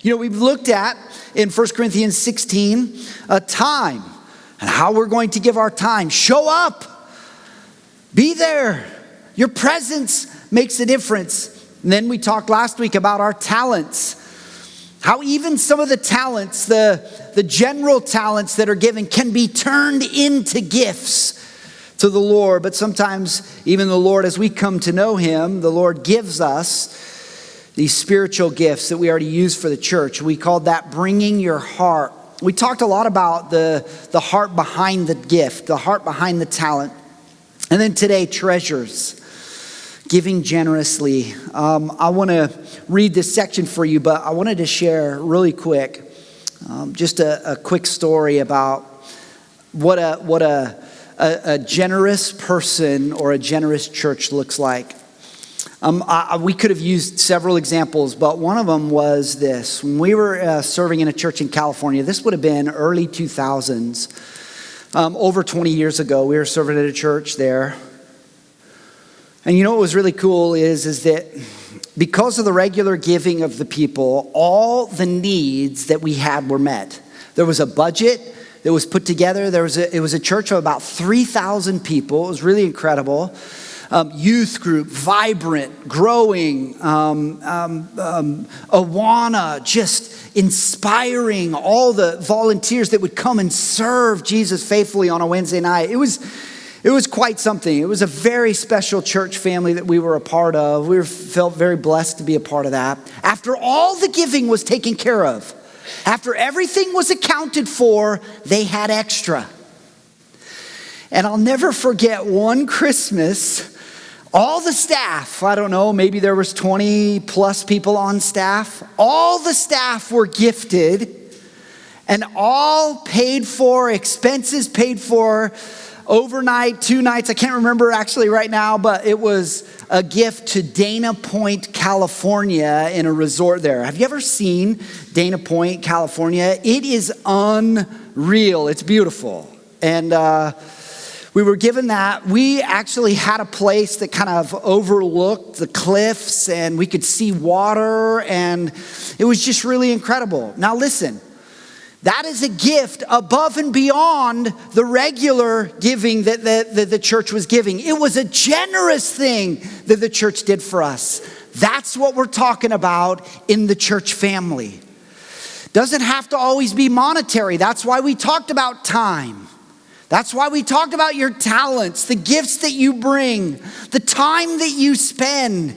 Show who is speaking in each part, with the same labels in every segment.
Speaker 1: You know, we've looked at in 1 Corinthians 16 a time and how we're going to give our time. Show up. Be there. Your presence makes a difference. And then we talked last week about our talents. How even some of the talents, the general talents that are given can be turned into gifts to the Lord. But sometimes even the Lord, as we come to know Him, the Lord gives us these spiritual gifts that we already use for the church. We called that bringing your heart. We talked a lot about the heart behind the gift, the heart behind the talent. And then today, treasures. Giving generously. I want to read this section for you, but I wanted to share really quick just a quick story about what a generous person or a generous church looks like. We could have used several examples, but one of them was this. When we were serving in a church in California, this would have been early 2000s, over 20 years ago. We were serving at a church there. And you know what was really cool is that because of the regular giving of the people, all the needs that we had were met. There was a budget that was put together. It was a church of about 3,000 people. It was really incredible. Youth group, vibrant, growing. Awana, just inspiring all the volunteers that would come and serve Jesus faithfully on a Wednesday night. It was quite something. It was a very special church family that we were a part of. We felt very blessed to be a part of that. After all the giving was taken care of, after everything was accounted for, they had extra. And I'll never forget one Christmas, all the staff, I don't know, maybe there was 20 plus people on staff. All the staff were gifted and all paid for, expenses paid for, overnight, 2 nights, I can't remember actually right now, but it was a gift to Dana Point, California in a resort there. Have you ever seen Dana Point, California? It is unreal. It's beautiful. And we were given that. We actually had a place that kind of overlooked the cliffs and we could see water and it was just really incredible. Now listen. That is a gift above and beyond the regular giving that the church was giving. It was a generous thing that the church did for us. That's what we're talking about in the church family. Doesn't have to always be monetary. That's why we talked about time. That's why we talked about your talents, the gifts that you bring, the time that you spend.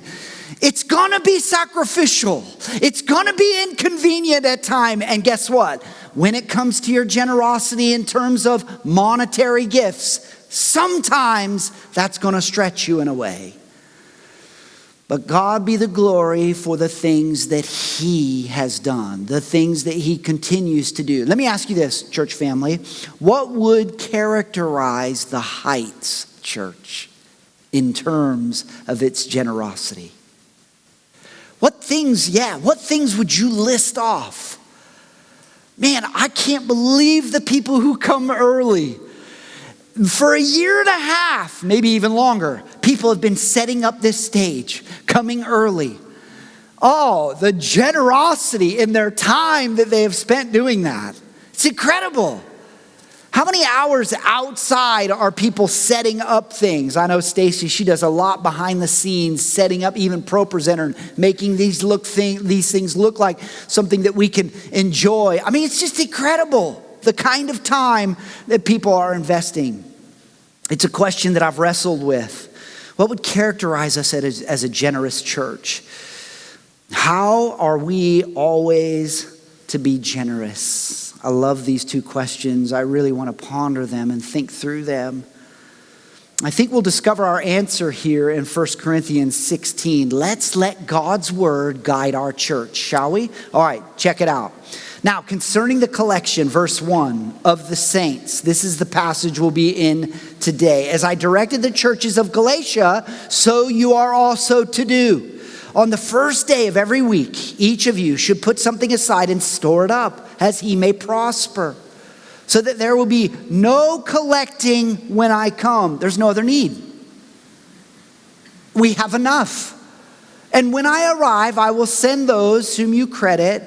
Speaker 1: It's gonna be sacrificial. It's gonna be inconvenient at times. And guess what? When it comes to your generosity in terms of monetary gifts, sometimes that's gonna stretch you in a way. But God be the glory for the things that He has done, the things that He continues to do. Let me ask you this, church family. What would characterize the Heights Church in terms of its generosity? What things would you list off? Man, I can't believe the people who come early. For a year and a half, maybe even longer, people have been setting up this stage, coming early. Oh, the generosity in their time that they have spent doing that. It's incredible. How many hours outside are people setting up things? I know Stacy, she does a lot behind the scenes, setting up even ProPresenter, making these things look like something that we can enjoy. I mean, it's just incredible, the kind of time that people are investing. It's a question that I've wrestled with. What would characterize us as a generous church? How are we always to be generous? I love these two questions. I really want to ponder them and think through them. I think we'll discover our answer here in 1 Corinthians 16. Let's let God's word guide our church, shall we? All right, check it out. Now, concerning the collection, verse 1 of the saints, this is the passage we'll be in today. As I directed the churches of Galatia, so you are also to do. On the first day of every week, each of you should put something aside and store it up, as he may prosper, so that there will be no collecting when I come. There's no other need. We have enough. And when I arrive, I will send those whom you credit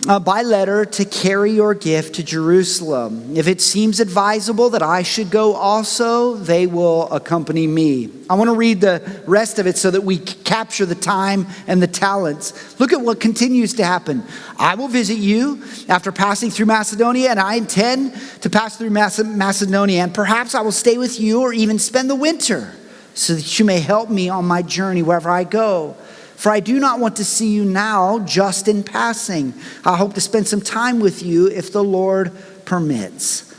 Speaker 1: by letter to carry your gift to Jerusalem. If it seems advisable that I should go also, they will accompany me. I want to read the rest of it so that we capture the time and the talents. Look at what continues to happen. I will visit you after passing through Macedonia, and I intend to pass through Macedonia, and perhaps I will stay with you or even spend the winter, so that you may help me on my journey wherever I go. For I do not want to see you now just in passing. I hope to spend some time with you if the Lord permits.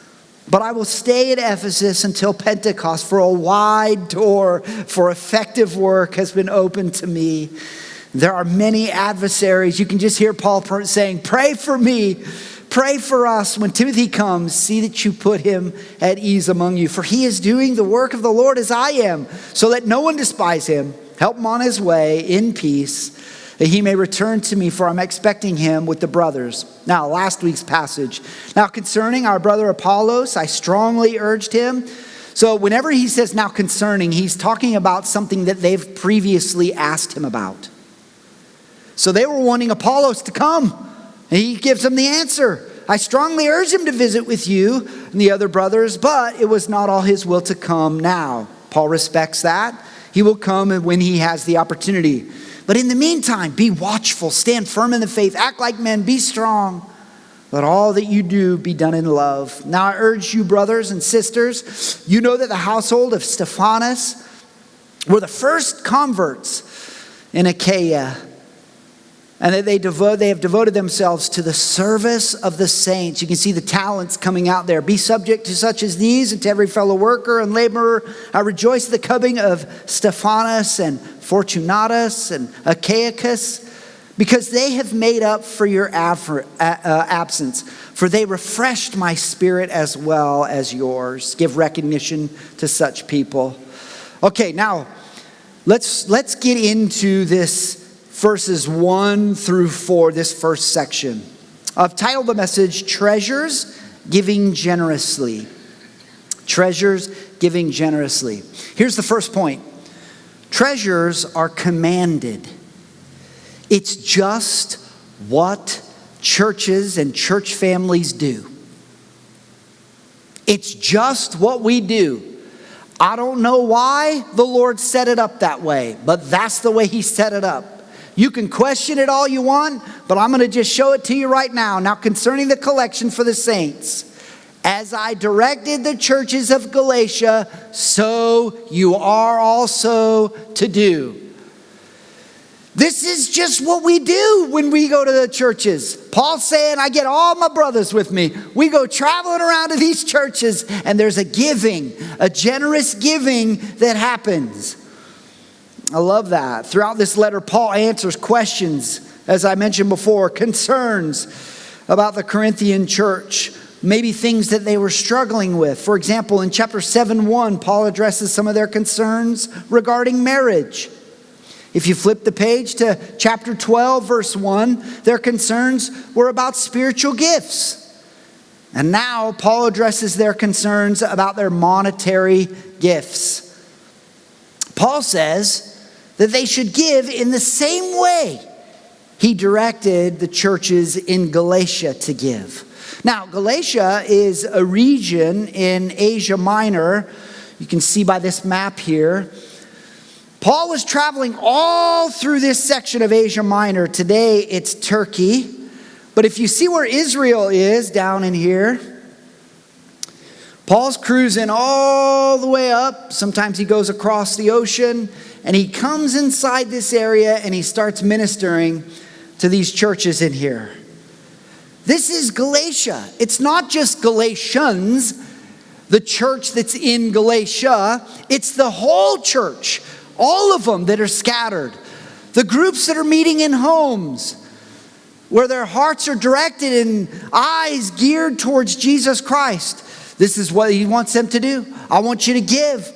Speaker 1: But I will stay at Ephesus until Pentecost, for a wide door for effective work has been opened to me. There are many adversaries. You can just hear Paul saying, pray for me, pray for us. When Timothy comes, see that you put him at ease among you. For he is doing the work of the Lord as I am. So let no one despise him. Help him on his way in peace, that he may return to me, for I'm expecting him with the brothers. Now, last week's passage. Now, concerning our brother Apollos, I strongly urged him. So whenever he says now concerning, he's talking about something that they've previously asked him about. So they were wanting Apollos to come, and he gives them the answer. I strongly urged him to visit with you and the other brothers, but it was not all his will to come now. Paul respects that. He will come when he has the opportunity. But in the meantime, be watchful, stand firm in the faith, act like men, be strong. Let all that you do be done in love. Now I urge you, brothers and sisters, you know that the household of Stephanas were the first converts in Achaia, and that they have devoted themselves to the service of the saints. You can see the talents coming out there. Be subject to such as these and to every fellow worker and laborer. I rejoice at the coming of Stephanas and Fortunatus and Achaicus, because they have made up for your absence. For they refreshed my spirit as well as yours. Give recognition to such people. Okay, now let's get into this verses 1 through 4, this first section. I've titled the message, Treasures Giving Generously. Treasures Giving Generously. Here's the first point. Treasures are commanded. It's just what churches and church families do. It's just what we do. I don't know why the Lord set it up that way, but that's the way He set it up. You can question it all you want, but I'm going to just show it to you right now. Now, concerning the collection for the saints, as I directed the churches of Galatia, so you are also to do. This is just what we do when we go to the churches. Paul's saying, I get all my brothers with me. We go traveling around to these churches, and there's a giving, a generous giving that happens. I love that. Throughout this letter, Paul answers questions, as I mentioned before, concerns about the Corinthian church, maybe things that they were struggling with. For example, in chapter 7:1, Paul addresses some of their concerns regarding marriage. If you flip the page to chapter 12, verse 1, their concerns were about spiritual gifts. And now Paul addresses their concerns about their monetary gifts. Paul says that they should give in the same way he directed the churches in Galatia to give. Now, Galatia is a region in Asia Minor. You can see by this map here. Paul was traveling all through this section of Asia Minor. Today, it's Turkey. But if you see where Israel is down in here, Paul's cruising all the way up. Sometimes he goes across the ocean, and he comes inside this area and he starts ministering to these churches in here. This is Galatia. It's not just Galatians, the church that's in Galatia. It's the whole church, all of them that are scattered. The groups that are meeting in homes, where their hearts are directed and eyes geared towards Jesus Christ. This is what he wants them to do. I want you to give.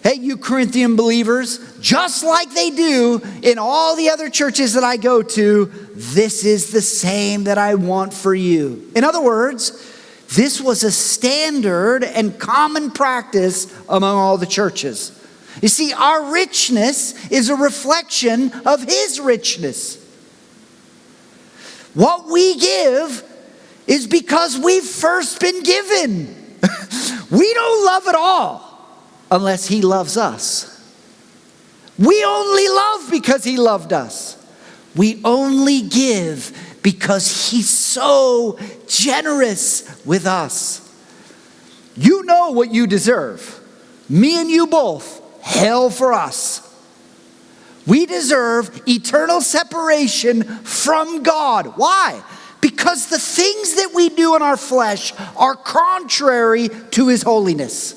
Speaker 1: Hey, you Corinthian believers, just like they do in all the other churches that I go to, this is the same that I want for you. In other words, this was a standard and common practice among all the churches. You see, our richness is a reflection of his richness. What we give is because we've first been given. We don't love at all unless he loves us. We only love because he loved us. We only give because he's so generous with us. You know what you deserve. Me and you both. Hell for us. We deserve eternal separation from God. Why? Because the things that we do in our flesh are contrary to his holiness.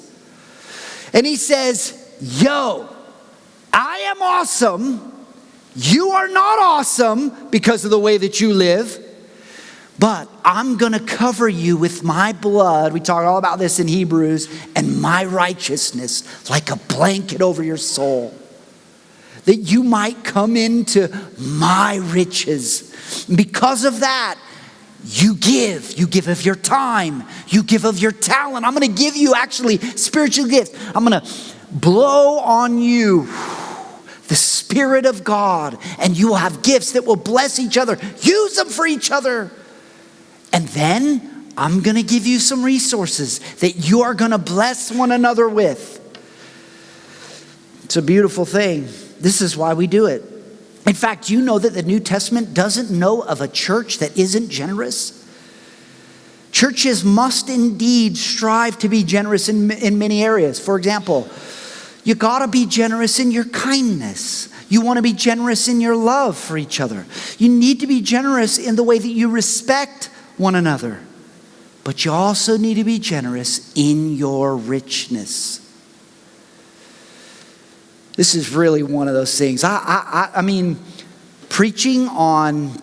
Speaker 1: And he says, yo, I am awesome. You are not awesome because of the way that you live. But I'm going to cover you with my blood. We talk all about this in Hebrews. And my righteousness like a blanket over your soul. That you might come into my riches. Because of that, you give. You give of your time. You give of your talent. I'm going to give you actually spiritual gifts. I'm going to blow on you the Spirit of God. And you will have gifts that will bless each other. Use them for each other. And then I'm going to give you some resources that you are going to bless one another with. It's a beautiful thing. This is why we do it. In fact, you know that the New Testament doesn't know of a church that isn't generous. Churches must indeed strive to be generous in many areas. For example, you got to be generous in your kindness. You want to be generous in your love for each other. You need to be generous in the way that you respect one another. But you also need to be generous in your richness. This is really one of those things. I mean, preaching on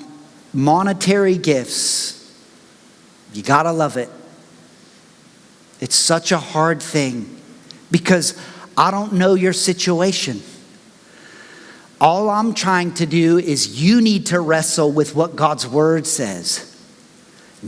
Speaker 1: monetary gifts, you gotta love it. It's such a hard thing because I don't know your situation. All I'm trying to do is you need to wrestle with what God's word says.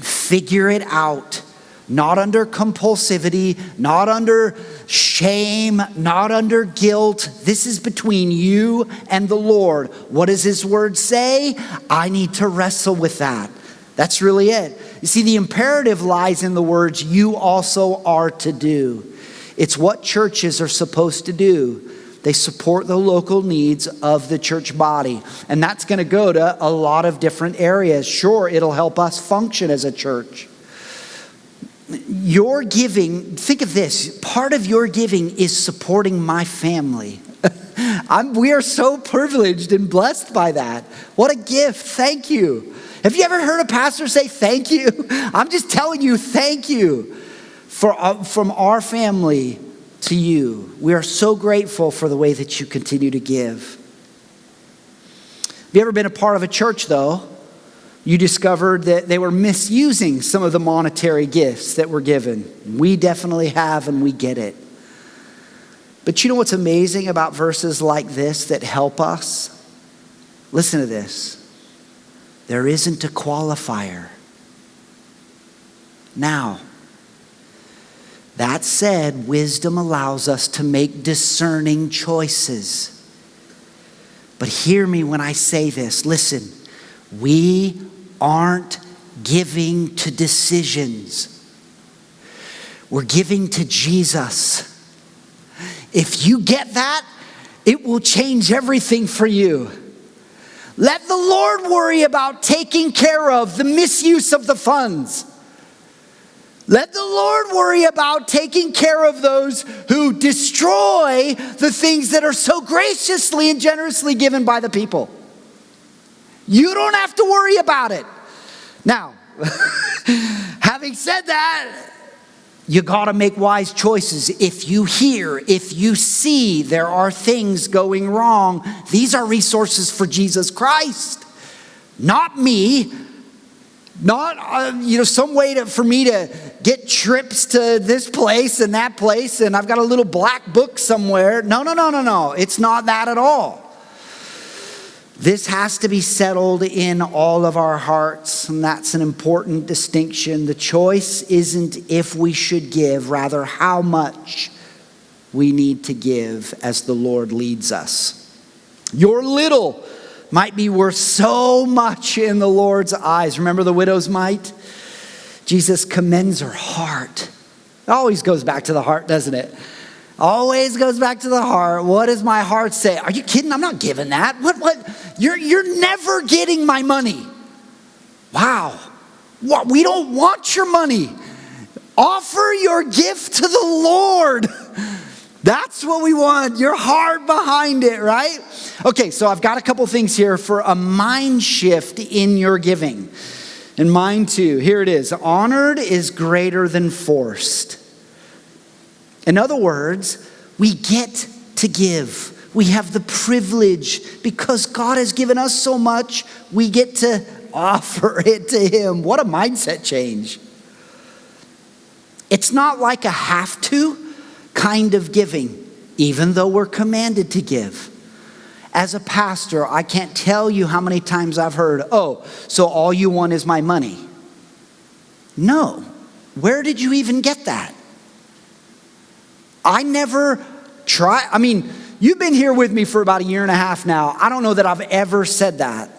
Speaker 1: Figure it out. Not under compulsivity, not under shame, not under guilt. This is between you and the Lord. What does his word say? I need to wrestle with that. That's really it. You see, the imperative lies in the words, you also are to do. It's what churches are supposed to do. They support the local needs of the church body. And that's going to go to a lot of different areas. Sure, it'll help us function as a church. Your giving, think of this, part of your giving is supporting my family. We are so privileged and blessed by that. What a gift. Thank you. Have you ever heard a pastor say thank you? I'm just telling you thank you from our family to you. We are so grateful for the way that you continue to give. Have you ever been a part of a church though? You discovered that they were misusing some of the monetary gifts that were given. We definitely have, and we get it. But you know what's amazing about verses like this that help us? Listen to this. There isn't a qualifier. Now, that said, wisdom allows us to make discerning choices. But hear me when I say this. Listen, we aren't giving to decisions. We're giving to Jesus. If you get that, it will change everything for you. Let the Lord worry about taking care of the misuse of the funds. Let the Lord worry about taking care of those who destroy the things that are so graciously and generously given by the people. You don't have to worry about it. Now, having said that, you got to make wise choices. If you hear, if you see there are things going wrong, these are resources for Jesus Christ, not me. Not some way for me to get trips to this place and that place, and I've got a little black book somewhere. No. It's not that at all. This has to be settled in all of our hearts, and that's an important distinction. The choice isn't if we should give, rather how much we need to give as the Lord leads us. Your little might be worth so much in the Lord's eyes. Remember the widow's mite? Jesus commends her heart. It always goes back to the heart, doesn't it? Always goes back to the heart. What does my heart say? Are you kidding? I'm not giving that. What? You're never getting my money. Wow. What? We don't want your money. Offer your gift to the Lord. That's what we want. Your heart behind it, right? Okay, so I've got a couple things here for a mind shift in your giving. And mine too. Here it is. Honored is greater than forced. In other words, we get to give. We have the privilege because God has given us so much. We get to offer it to Him. What a mindset change. It's not like a have to kind of giving, even though we're commanded to give. As a pastor, I can't tell you how many times I've heard, oh, so all you want is my money. No. Where did you even get that? I never try. I mean, you've been here with me for about 1.5 years now. I don't know that I've ever said that.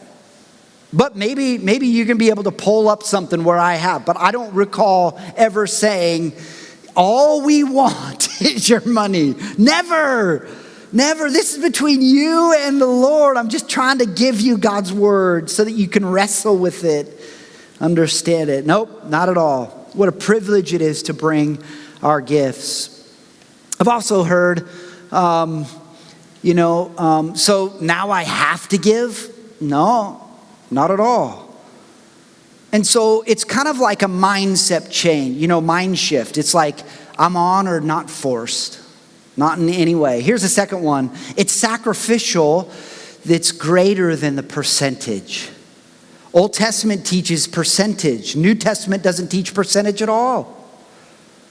Speaker 1: But maybe you can be able to pull up something where I have. But I don't recall ever saying, all we want is your money. Never. Never. This is between you and the Lord. I'm just trying to give you God's word so that you can wrestle with it, understand it. Nope, not at all. What a privilege it is to bring our gifts. I've also heard, so now I have to give? No, not at all. And so it's kind of like a mindset change, mind shift. It's like I'm honored, not forced. Not in any way. Here's the second one. It's sacrificial that's greater than the percentage. Old Testament teaches percentage. New Testament doesn't teach percentage at all.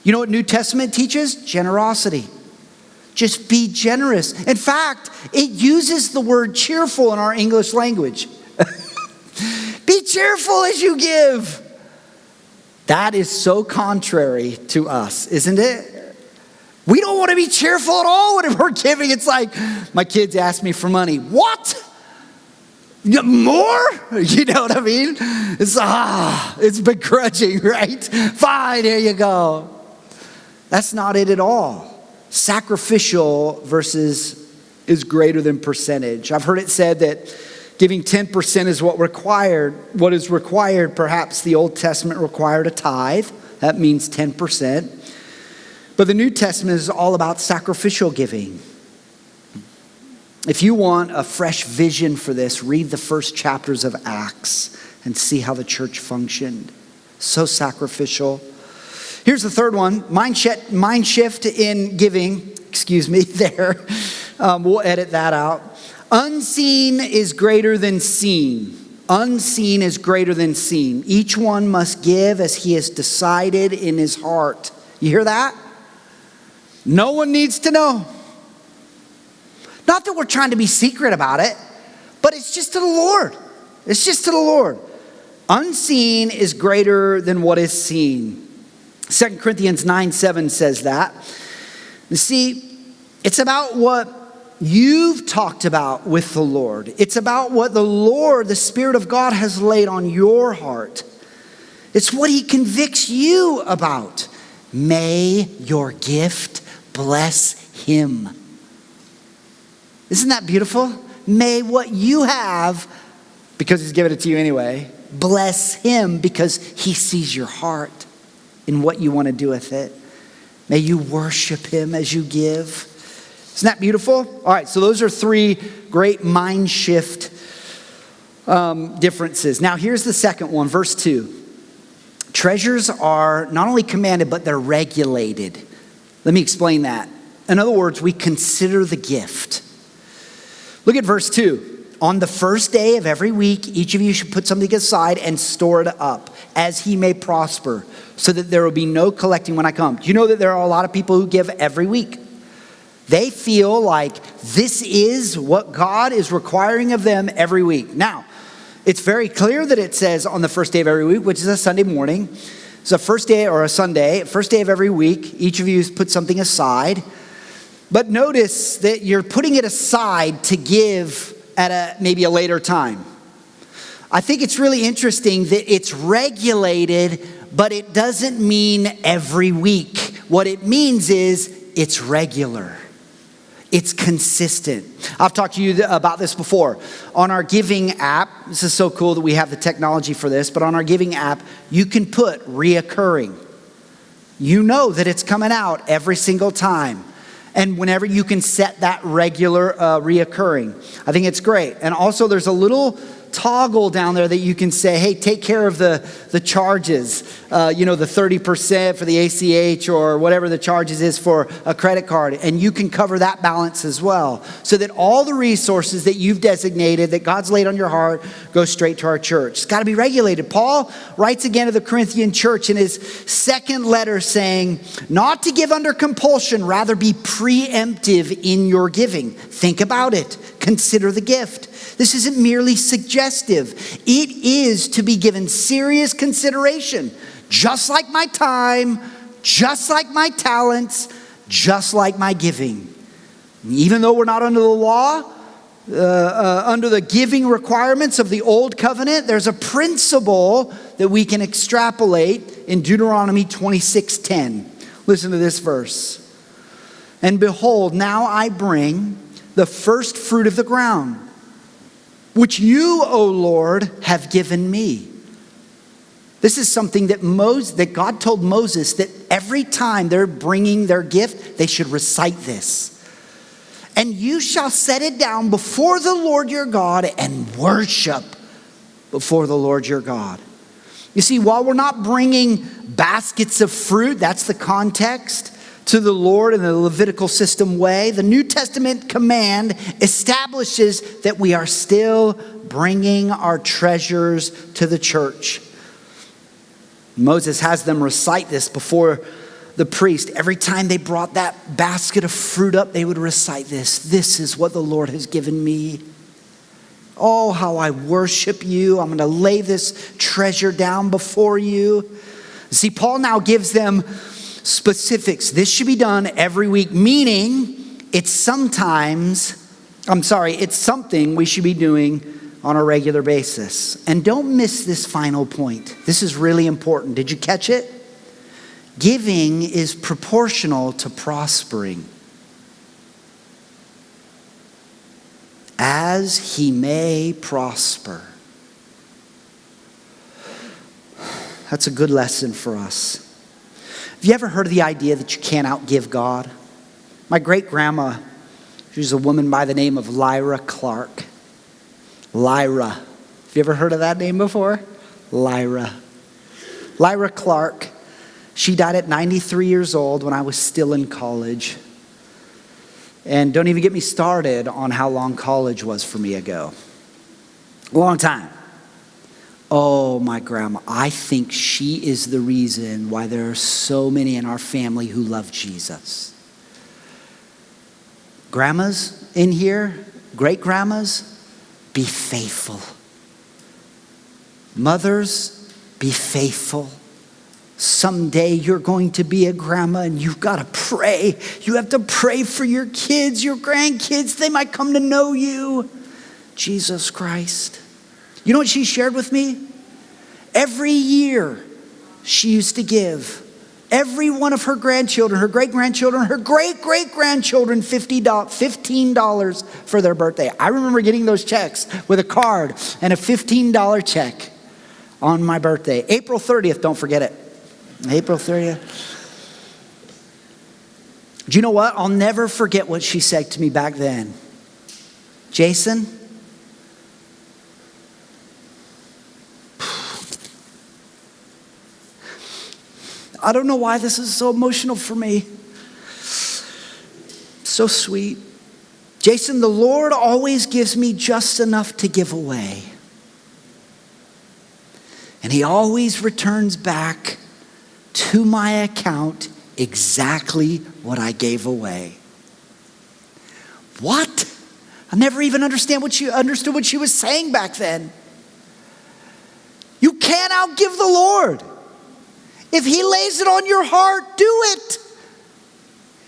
Speaker 1: You know what New Testament teaches? Generosity. Just be generous. In fact, it uses the word cheerful in our English language. Be cheerful as you give. That is so contrary to us, isn't it? We don't want to be cheerful at all when we're giving. It's like, my kids ask me for money. What? More? You know what I mean? It's begrudging, right? Fine, here you go. That's not it at all. Sacrificial versus is greater than percentage. I've heard it said that giving 10% is what is required. Perhaps the Old Testament required a tithe. That means 10%. But the New Testament is all about sacrificial giving. If you want a fresh vision for this, read the first chapters of Acts and see how the church functioned. So sacrificial. Here's the third one, mind shift in giving. There. We'll edit that out. Unseen is greater than seen. Unseen is greater than seen. Each one must give as he has decided in his heart. You hear that? No one needs to know. Not that we're trying to be secret about it, but it's just to the Lord. It's just to the Lord. Unseen is greater than what is seen. 2 Corinthians 9:7 says that. You see, it's about what you've talked about with the Lord. It's about what the Lord, the Spirit of God, has laid on your heart. It's what He convicts you about. May your gift bless Him. Isn't that beautiful? May what you have, because He's given it to you anyway, bless Him because He sees your heart in what you want to do with it. May you worship Him as you give. Isn't that beautiful? All right, so those are 3 great mind shift differences. Now here's the second one, verse 2. Treasures are not only commanded, but they're regulated. Let me explain that. In other words, we consider the gift. Look at verse 2. On the first day of every week, each of you should put something aside and store it up as he may prosper, so that there will be no collecting when I come. Do you know that there are a lot of people who give every week? They feel like this is what God is requiring of them every week. Now, it's very clear that it says on the first day of every week, which is a Sunday morning. It's a first day or a Sunday, first day of every week. Each of you put something aside. But notice that you're putting it aside to give at maybe a later time. I think it's really interesting that it's regulated, but it doesn't mean every week. What it means is it's regular. It's consistent. I've talked to you about this before. On our giving app, this is so cool that we have the technology for this, but on our giving app, you can put reoccurring. You know that it's coming out every single time. And whenever you can set that regular reoccurring. I think it's great. And also there's a little toggle down there that you can say, hey, take care of the charges, the 30% for the ACH or whatever the charges is for a credit card. And you can cover that balance as well. So that all the resources that you've designated, that God's laid on your heart, go straight to our church. It's got to be regulated. Paul writes again to the Corinthian church in his second letter saying, not to give under compulsion, rather be preemptive in your giving. Think about it. Consider the gift. This isn't merely suggestive. It is to be given serious consideration, just like my time, just like my talents, just like my giving. Even though we're not under the law, under the giving requirements of the old covenant, there's a principle that we can extrapolate in Deuteronomy 26:10. Listen to this verse. And behold, now I bring the first fruit of the ground, which you, O Lord, have given me. This is something that God told Moses that every time they're bringing their gift, they should recite this. And you shall set it down before the Lord your God and worship before the Lord your God. You see, while we're not bringing baskets of fruit, that's the context, to the Lord in the Levitical system way, the New Testament command establishes that we are still bringing our treasures to the church. Moses has them recite this before the priest. Every time they brought that basket of fruit up, they would recite this. This is what the Lord has given me. Oh, how I worship you. I'm going to lay this treasure down before you. See, Paul now gives them specifics. This should be done every week, meaning it's something we should be doing on a regular basis. And don't miss this final point. This is really important. Did you catch it? Giving is proportional to prospering. As he may prosper. That's a good lesson for us. Have you ever heard of the idea that you can't outgive God? My great-grandma, she was a woman by the name of Lyra Clark. Lyra. Have you ever heard of that name before? Lyra. Lyra Clark. She died at 93 years old when I was still in college. And don't even get me started on how long college was for me ago. A long time. Oh, my grandma, I think she is the reason why there are so many in our family who love Jesus. Grandmas in here, great grandmas, be faithful. Mothers, be faithful. Someday you're going to be a grandma and you've got to pray. You have to pray for your kids, your grandkids. They might come to know you. Jesus Christ. You know what she shared with me? Every year she used to give every one of her grandchildren, her great-grandchildren, her great-great-grandchildren $15 for their birthday. I remember getting those checks with a card and a $15 check on my birthday. April 30th, don't forget it. April 30th. Do you know what? I'll never forget what she said to me back then. Jason, I don't know why this is so emotional for me. So sweet. Jason, the Lord always gives me just enough to give away. And he always returns back to my account exactly what I gave away. What? I never even understood what she was saying back then. You can't outgive the Lord. If he lays it on your heart, do it.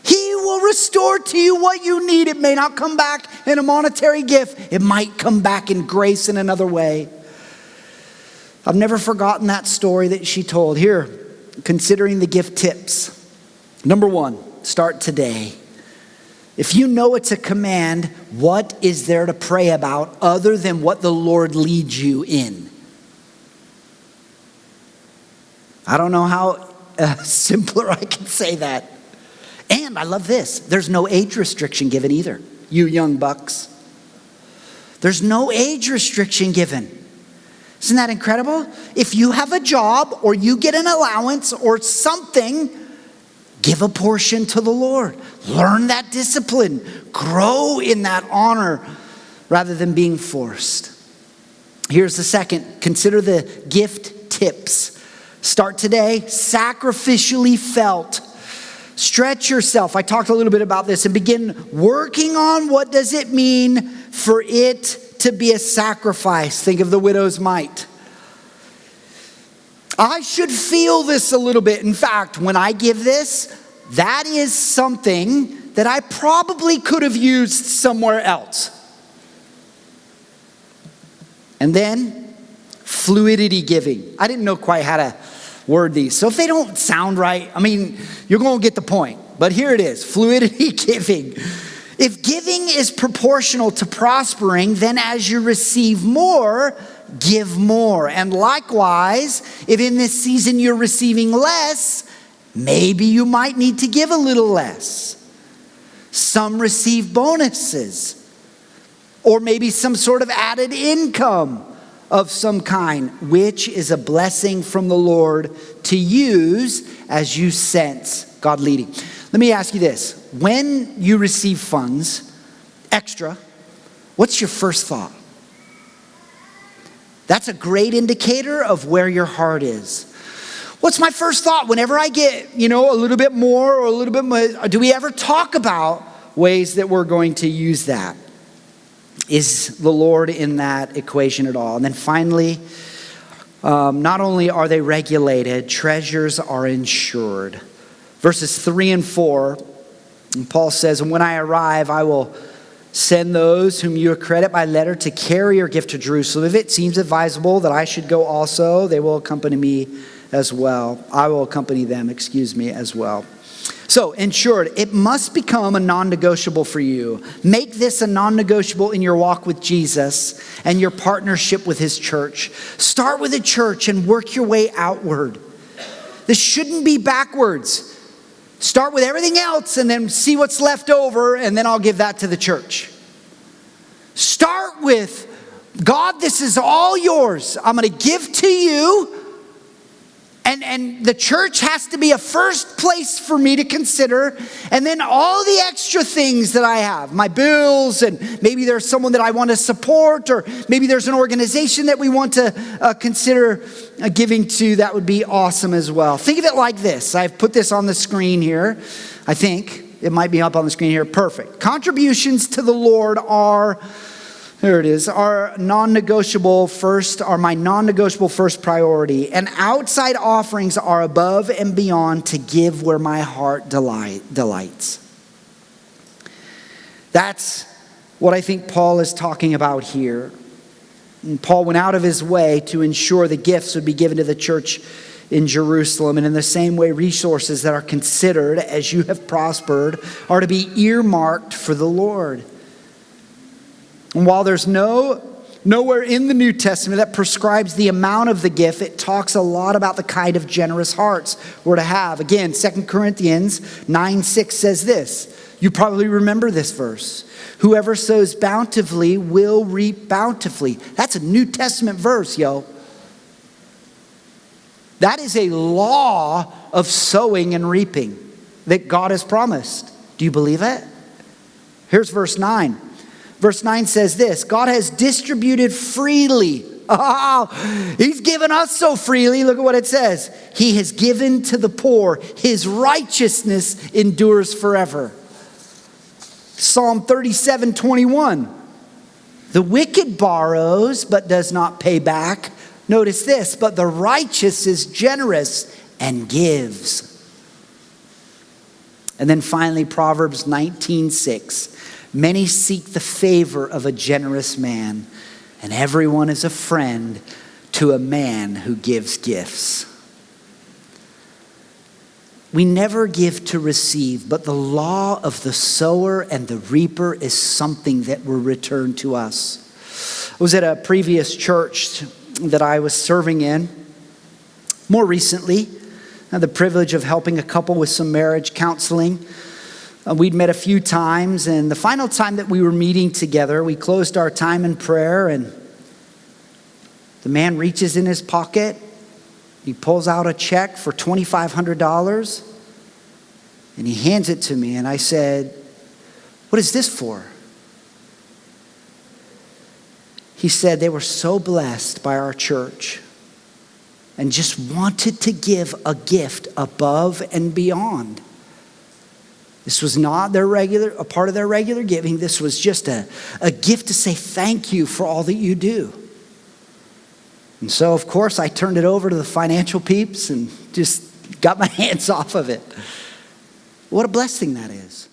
Speaker 1: He will restore to you what you need. It may not come back in a monetary gift. It might come back in grace in another way. I've never forgotten that story that she told. Here, considering the gift tips. Number 1, start today. If you know it's a command, what is there to pray about other than what the Lord leads you in? I don't know how simpler I can say that. And I love this. There's no age restriction given either, you young bucks. There's no age restriction given. Isn't that incredible? If you have a job or you get an allowance or something, give a portion to the Lord. Learn that discipline. Grow in that honor rather than being forced. Here's the second. Consider the gift tips. Start today. Sacrificially felt. Stretch yourself. I talked a little bit about this and begin working on what does it mean for it to be a sacrifice. Think of the widow's mite. I should feel this a little bit. In fact, when I give this, that is something that I probably could have used somewhere else. And then, fluidity giving. I didn't know quite how to word these. So if they don't sound right, you're going to get the point. But here it is, fluidity giving. If giving is proportional to prospering, then as you receive more, give more. And likewise, if in this season you're receiving less, maybe you might need to give a little less. Some receive bonuses, or maybe some sort of added income of some kind, which is a blessing from the Lord to use as you sense God leading. Let me ask you this. When you receive funds, extra, what's your first thought? That's a great indicator of where your heart is. What's my first thought whenever I get, a little bit more or a little bit more? Do we ever talk about ways that we're going to use that? Is the Lord in that equation at all? And then finally, not only are they regulated, treasures are insured. Verses 3 and 4, and Paul says, "And when I arrive, I will send those whom you accredit by letter to carry your gift to Jerusalem. If it seems advisable that I should go also, they will accompany me as well. I will accompany them, as well." So, insured, it must become a non-negotiable for you. Make this a non-negotiable in your walk with Jesus and your partnership with his church. Start with the church and work your way outward. This shouldn't be backwards. Start with everything else and then see what's left over, and then I'll give that to the church. Start with, God, this is all yours. I'm going to give to you. And the church has to be a first place for me to consider. And then all the extra things that I have, my bills, and maybe there's someone that I want to support, or maybe there's an organization that we want to consider giving to. That would be awesome as well. Think of it like this. I've put this on the screen here. I think it might be up on the screen here. Perfect. Contributions to the Lord are... There it is. Are my non-negotiable first priority. And outside offerings are above and beyond to give where my heart delights. That's what I think Paul is talking about here. And Paul went out of his way to ensure the gifts would be given to the church in Jerusalem. And in the same way, resources that are considered as you have prospered are to be earmarked for the Lord. And while there's nowhere in the New Testament that prescribes the amount of the gift, it talks a lot about the kind of generous hearts we're to have. Again, 2 Corinthians 9:6 says this. You probably remember this verse. Whoever sows bountifully will reap bountifully. That's a New Testament verse, yo. That is a law of sowing and reaping that God has promised. Do you believe it? Here's verse 9. Verse 9 says this, God has distributed freely. Oh, he's given us so freely. Look at what it says. He has given to the poor. His righteousness endures forever. Psalm 37:21. The wicked borrows but does not pay back. Notice this, but the righteous is generous and gives. And then finally, Proverbs 19:6. Many seek the favor of a generous man, and everyone is a friend to a man who gives gifts. We never give to receive, but the law of the sower and the reaper is something that will return to us. I was at a previous church that I was serving in. More recently, I had the privilege of helping a couple with some marriage counseling. We'd met a few times, and the final time that we were meeting together, we closed our time in prayer, and the man reaches in his pocket. He pulls out a check for $2,500, and he hands it to me, and I said, "What is this for?" He said they were so blessed by our church and just wanted to give a gift above and beyond. This was not a part of their regular giving. This was just a gift to say thank you for all that you do. And so, of course, I turned it over to the financial peeps and just got my hands off of it. What a blessing that is.